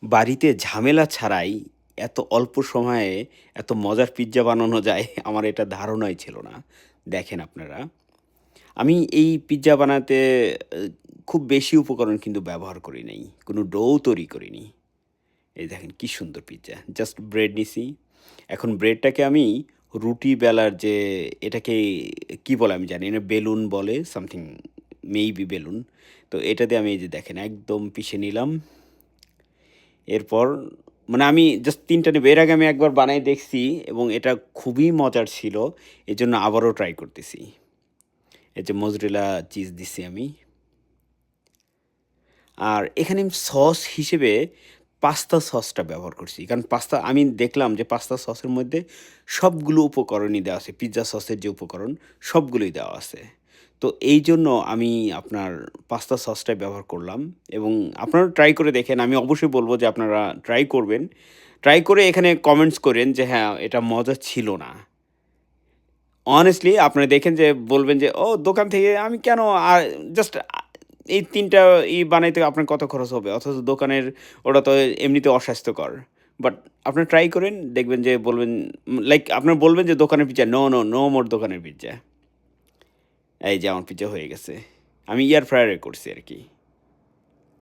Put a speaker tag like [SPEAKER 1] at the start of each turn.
[SPEAKER 1] বাড়িতে ঝামেলা ছাড়াই এত অল্প সময়ে এত মজার পিজ্জা বানানো যায় আমার এটা ধারণাই ছিল না। দেখেন আপনারা, আমি এই পিজ্জা বানাতে আ খুব বেশি উপকরণ কিন্তু ব্যবহার করি নাই। কোনো ডো তৈরি করিনি। এই দেখেন কি সুন্দর পিজ্জা। জাস্ট ব্রেড নিছি। এখন ব্রেডটাকে আমি রুটি বেলার যে এটাকে কি বলে আমি জানি না। বেলুন বলে সামথিং, মেবি বেলুন। তো এটা দিয়ে আমি এই যে দেখেন একদম পিষে নিলাম। এরপর মানে আমি জাস্ট ৩ টা নেব। এর আগে আমি একবার বানায় দেখছি এবং এটা খুবই মজার ছিল। এজন্য আবারও ট্রাই করতেছি। এই যে মোজরেলা চিজ দিছি আমি। আর এখানে আমি সস হিসেবে পাস্তা সসটা ব্যবহার করছি। কারণ পাস্তা আমি দেখলাম যে পাস্তা সসের মধ্যে সবগুলো উপকরণই দেওয়া আছে। পিজ্জা সসের যে উপকরণ সবগুলোই দেওয়া আছে। তো এইজন্য আমি আপনার পাস্তা সসটাই ব্যবহার করলাম এবং আপনারাও ট্রাই করে দেখেন। আমি অবশ্যই বলব যে আপনারা ট্রাই করবেন। ট্রাই করে এখানে কমেন্টস করেন যে হ্যাঁ, এটা মজা ছিল না। honestly আপনারা দেখেন যে বলবেন যে, "ও দোকান থেকে আমি কেন আ জাস্ট এই ৩ টা বানাইতে আপনার কত খরচ হবে?" অথচ দোকানের ওটা তো এমনিতেও অস্বাস্থ্যকর। বাট আপনারা ট্রাই করেন দেখবেন যে বলবেন লাইক আপনারা বলবেন যে দোকানের pizza, "no, no, no more দোকানের পিজ্জা।" এই যে আমার পিজ্জা হয়ে গেছে। আমি এয়ার ফ্রায়ারে করছি আরকি।